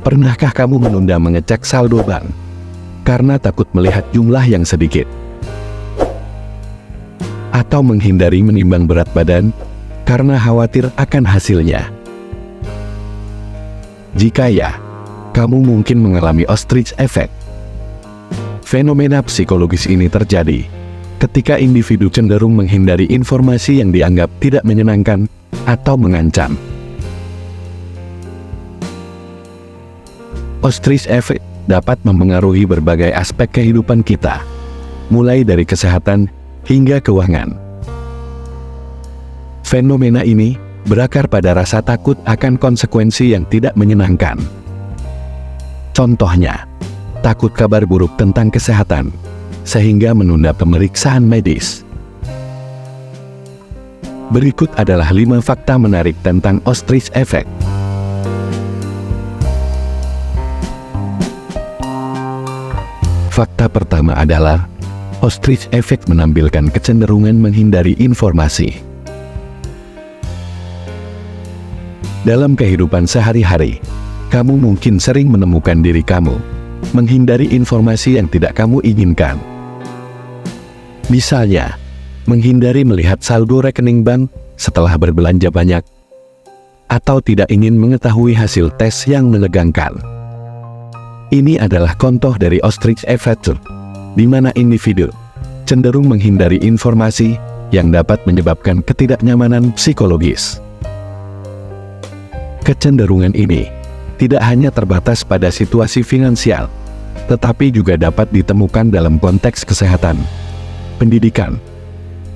Pernahkah kamu menunda mengecek saldo bank karena takut melihat jumlah yang sedikit? Atau menghindari menimbang berat badan karena khawatir akan hasilnya? Jika ya, kamu mungkin mengalami ostrich effect. Fenomena psikologis ini terjadi ketika individu cenderung menghindari informasi yang dianggap tidak menyenangkan atau mengancam. Ostrich effect dapat mempengaruhi berbagai aspek kehidupan kita, mulai dari kesehatan hingga keuangan. Fenomena ini berakar pada rasa takut akan konsekuensi yang tidak menyenangkan. Contohnya, takut kabar buruk tentang kesehatan, sehingga menunda pemeriksaan medis. Berikut adalah 5 fakta menarik tentang ostrich effect. Fakta pertama adalah, ostrich effect menampilkan kecenderungan menghindari informasi. Dalam kehidupan sehari-hari, kamu mungkin sering menemukan diri kamu menghindari informasi yang tidak kamu inginkan. Misalnya, menghindari melihat saldo rekening bank setelah berbelanja banyak, atau tidak ingin mengetahui hasil tes yang menegangkan. Ini adalah contoh dari ostrich effect, di mana individu cenderung menghindari informasi yang dapat menyebabkan ketidaknyamanan psikologis. Kecenderungan ini tidak hanya terbatas pada situasi finansial, tetapi juga dapat ditemukan dalam konteks kesehatan, pendidikan,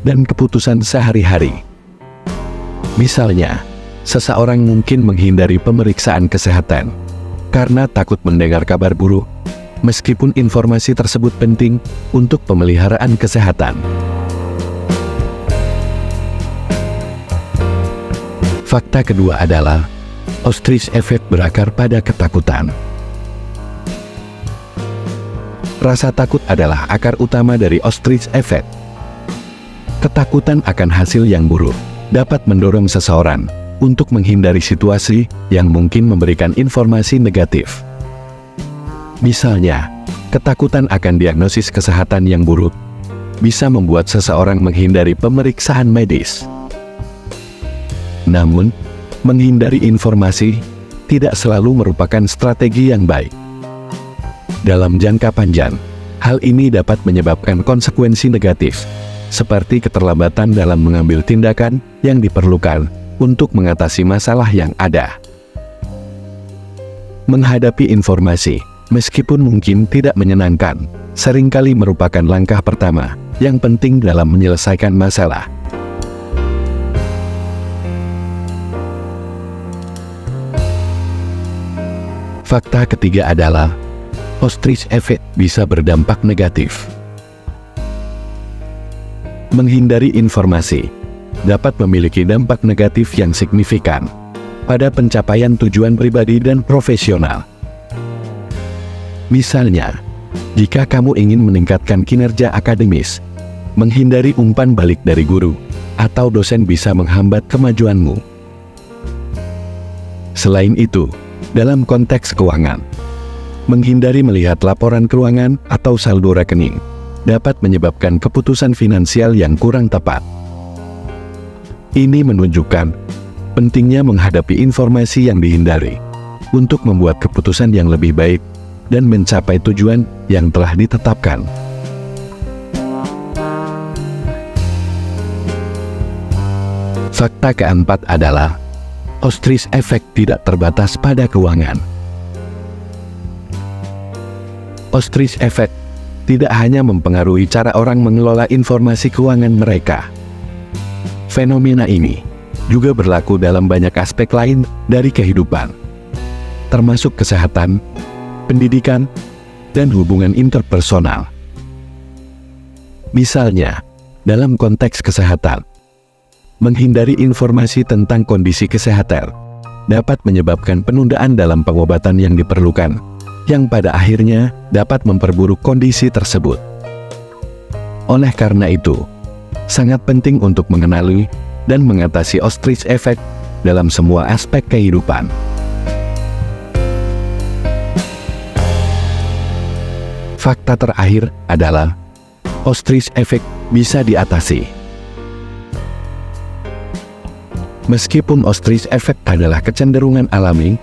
dan keputusan sehari-hari. Misalnya, seseorang mungkin menghindari pemeriksaan kesehatan karena takut mendengar kabar buruk, meskipun informasi tersebut penting untuk pemeliharaan kesehatan. Fakta kedua adalah, ostrich effect berakar pada ketakutan. Rasa takut adalah akar utama dari ostrich effect. Ketakutan akan hasil yang buruk dapat mendorong seseorang untuk menghindari situasi yang mungkin memberikan informasi negatif. Misalnya, ketakutan akan diagnosis kesehatan yang buruk bisa membuat seseorang menghindari pemeriksaan medis. Namun, menghindari informasi tidak selalu merupakan strategi yang baik. Dalam jangka panjang, hal ini dapat menyebabkan konsekuensi negatif, seperti keterlambatan dalam mengambil tindakan yang diperlukan untuk mengatasi masalah yang ada. Menghadapi informasi, meskipun mungkin tidak menyenangkan, seringkali merupakan langkah pertama yang penting dalam menyelesaikan masalah. Fakta ketiga adalah, ostrich effect bisa berdampak negatif. Menghindari informasi dapat memiliki dampak negatif yang signifikan pada pencapaian tujuan pribadi dan profesional. Misalnya, jika kamu ingin meningkatkan kinerja akademis, menghindari umpan balik dari guru atau dosen bisa menghambat kemajuanmu. Selain itu, dalam konteks keuangan, menghindari melihat laporan keuangan atau saldo rekening dapat menyebabkan keputusan finansial yang kurang tepat. Ini menunjukkan pentingnya menghadapi informasi yang dihindari untuk membuat keputusan yang lebih baik dan mencapai tujuan yang telah ditetapkan. Fakta keempat adalah, ostrich effect tidak terbatas pada keuangan. Ostrich effect tidak hanya mempengaruhi cara orang mengelola informasi keuangan mereka. Fenomena ini juga berlaku dalam banyak aspek lain dari kehidupan, termasuk kesehatan, pendidikan, dan hubungan interpersonal. Misalnya, dalam konteks kesehatan, menghindari informasi tentang kondisi kesehatan dapat menyebabkan penundaan dalam pengobatan yang diperlukan, yang pada akhirnya dapat memperburuk kondisi tersebut. Oleh karena itu, sangat penting untuk mengenali dan mengatasi ostrich effect dalam semua aspek kehidupan. Fakta terakhir adalah ostrich effect bisa diatasi. Meskipun ostrich effect adalah kecenderungan alami,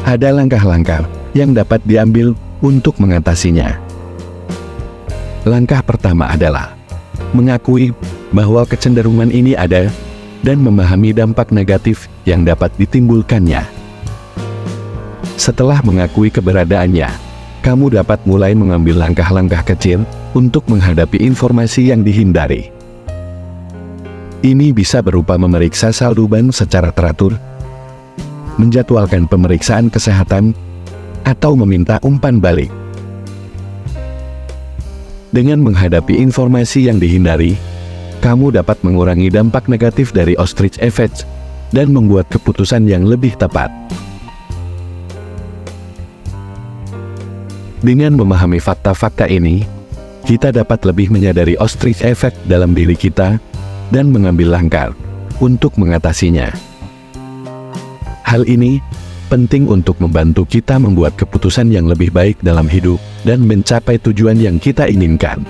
ada langkah-langkah yang dapat diambil untuk mengatasinya. Langkah pertama adalah mengakui bahwa kecenderungan ini ada dan memahami dampak negatif yang dapat ditimbulkannya. Setelah mengakui keberadaannya, kamu dapat mulai mengambil langkah-langkah kecil untuk menghadapi informasi yang dihindari. Ini bisa berupa memeriksa saldo bank secara teratur, menjadwalkan pemeriksaan kesehatan, atau meminta umpan balik. Dengan menghadapi informasi yang dihindari, kamu dapat mengurangi dampak negatif dari ostrich effect dan membuat keputusan yang lebih tepat. Dengan memahami fakta-fakta ini, kita dapat lebih menyadari ostrich effect dalam diri kita dan mengambil langkah untuk mengatasinya. Hal ini penting untuk membantu kita membuat keputusan yang lebih baik dalam hidup dan mencapai tujuan yang kita inginkan.